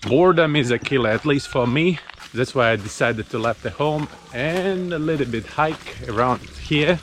Boredom is a killer, at least for me. That's why I decided to leave the home and a little bit hike around here.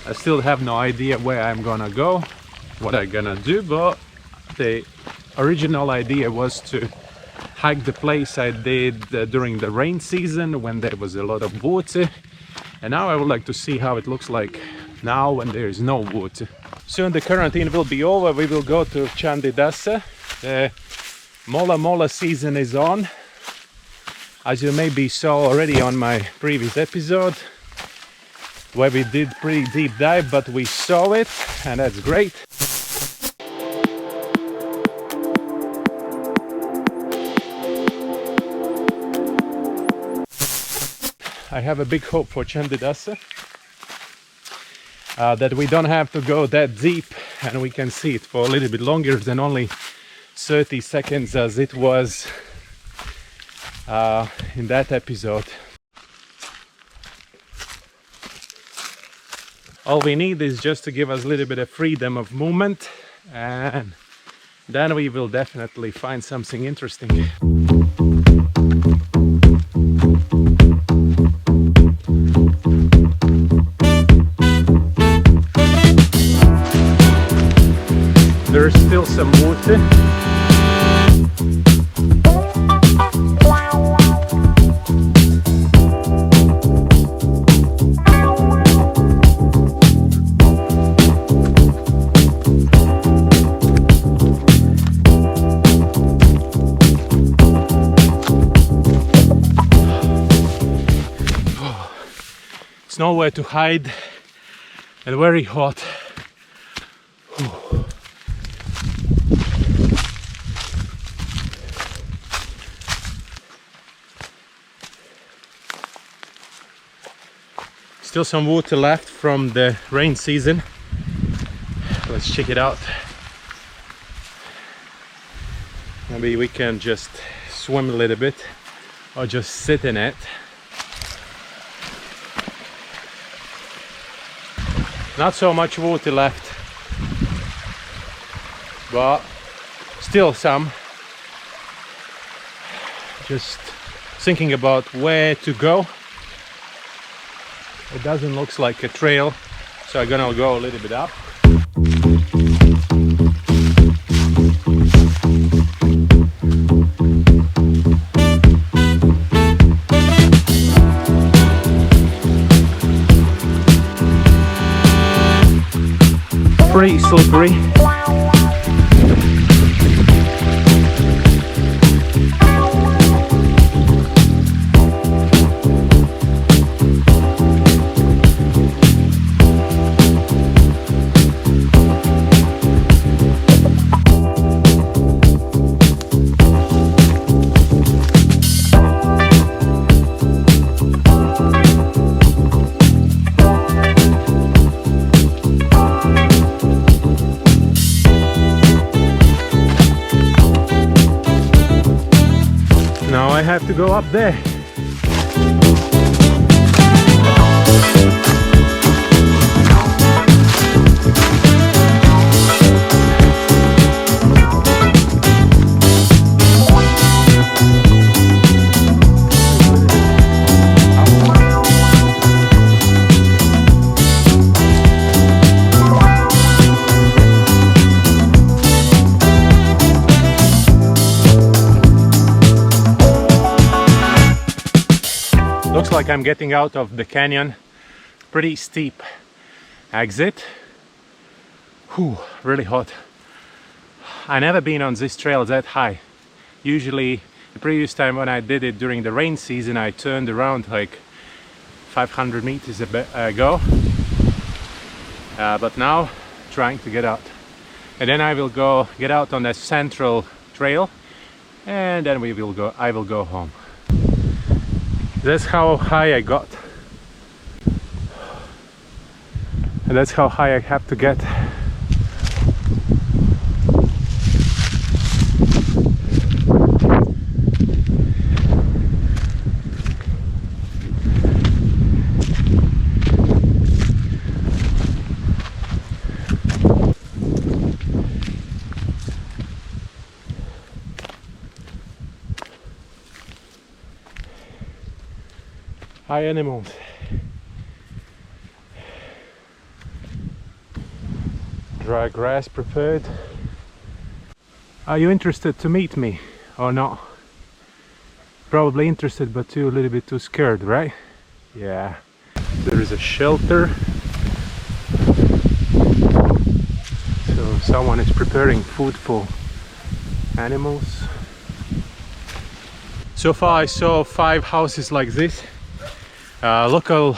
I still have no idea where I'm gonna go, what I'm gonna do, but the original idea was to hike the place I did during the rain season when there was a lot of water, and now I would like to see how it looks like now when there is no water. Soon the quarantine will be over. We will go to Chandidasa. The Mola season is on, as you maybe saw already on my previous episode where we did pretty deep dive, but we saw it and that's great. I have a big hope for Chandidasa, that we don't have to go that deep and we can see it for a little bit longer than only 30 seconds as it was in that episode. All we need is just to give us a little bit of freedom of movement, and then we will definitely find something interesting. There's still some water. It's nowhere to hide and very hot. Still some water left from the rain season. Let's check it out. Maybe we can just swim a little bit or just sit in it. Not so much water left, but still some. Just thinking about where to go. It doesn't look like a trail, so I'm gonna go a little bit up. Pretty slippery. Now I have to go up there. Looks like I'm getting out of the canyon. Pretty steep exit. Whew, really hot. I never been on this trail that high. Usually the previous time when I did it during the rain season, I turned around like 500 meters ago. But now trying to get out. And then I will go get out on the central trail, and then I will go home. That's how high I got. And that's how high I have to get. Hi animals. Dry grass prepared. Are you interested to meet me or not? Probably interested, but a little bit too scared, right? Yeah. There is a shelter. So someone is preparing food for animals. So far I saw 5 houses like this. Local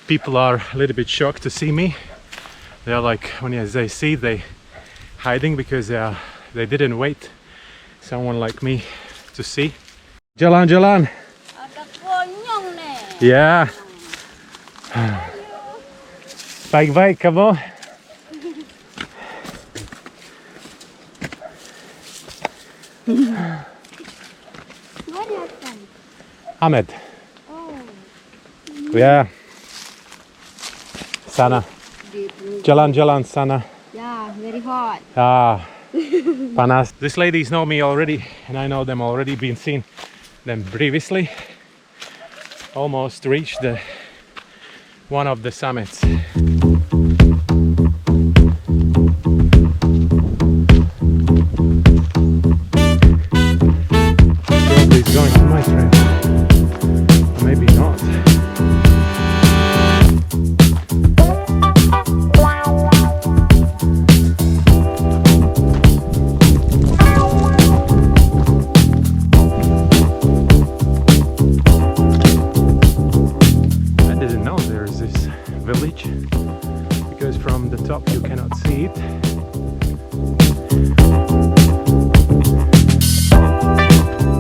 people are a little bit shocked to see me. They're like, when they see, they hiding because they didn't wait someone like me to see. Jalan jalan. Ada konyong nih. Yeah. Baik-baik kamu. Amed. Oh. Yeah. Sana. Jalan-jalan sana. Yeah, very hot. Panas. These ladies know me already, and I know them already. Been seen them previously. Almost reached one of the summits. Probably is going to my train. Or maybe not. Village, because from the top you cannot see it.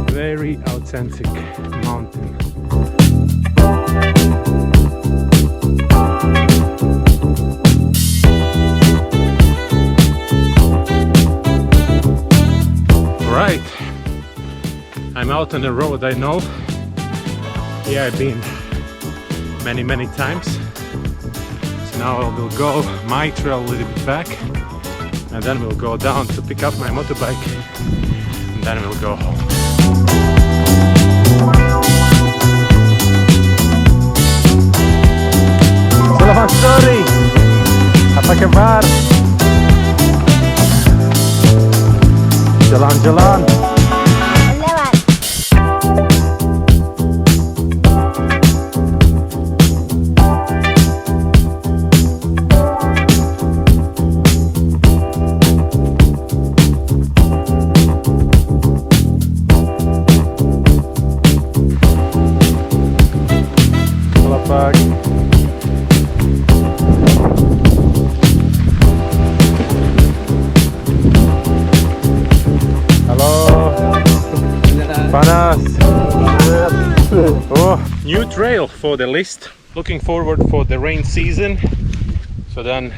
Very authentic mountain. Right, I'm out on the road. I know. Yeah, I've been many times. Now I will go my trail a little bit back, and then we'll go down to pick up my motorbike, and then we'll go home. Selamat sore, apa kabar? Jalan-jalan. Oh, new trail for the list. Looking forward for the rain season, so then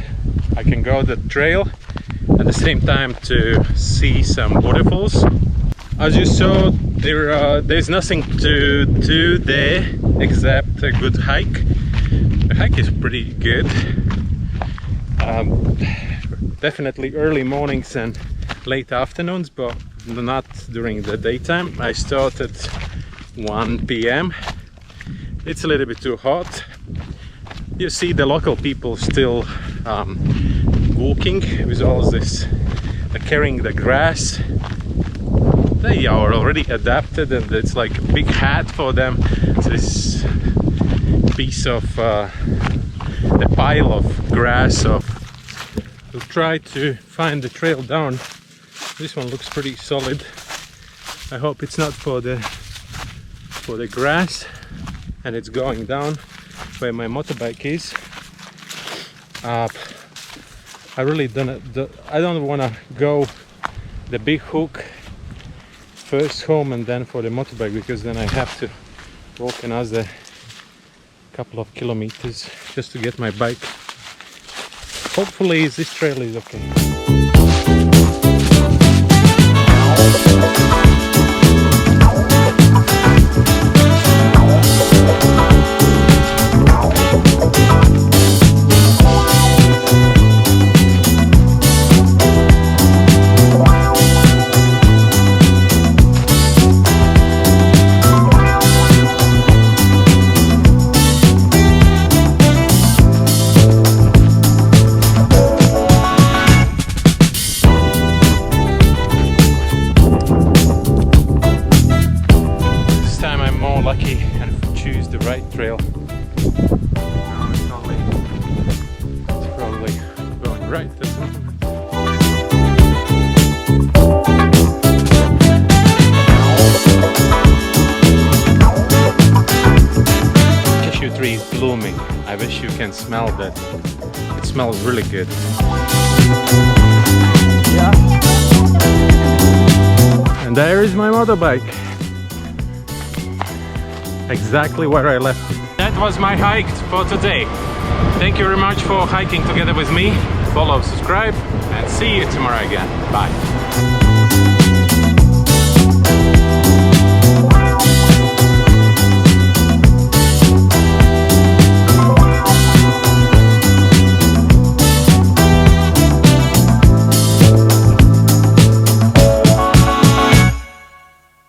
I can go the trail at the same time to see some waterfalls. As you saw, there's nothing to do there except a good hike. The hike is pretty good. Definitely early mornings and late afternoons, but not during the daytime. I started 1 p.m. It's a little bit too hot. You see the local people still walking with all this, carrying the grass. They are already adapted, and it's like a big hat for them. It's this piece of the pile of grass. We'll try to find the trail down. This one looks pretty solid. I hope it's not for the grass, and it's going down where my motorbike is. I really don't want to go the big hook first home and then for the motorbike, because then I have to walk another couple of kilometers just to get my bike. Hopefully this trail is okay. Right, that's one. Cashew tree is blooming. I wish you can smell that. It smells really good. Yeah. And there is my motorbike. Exactly where I left it. That was my hike for today. Thank you very much for hiking together with me. Follow, subscribe, and see you tomorrow again. Bye.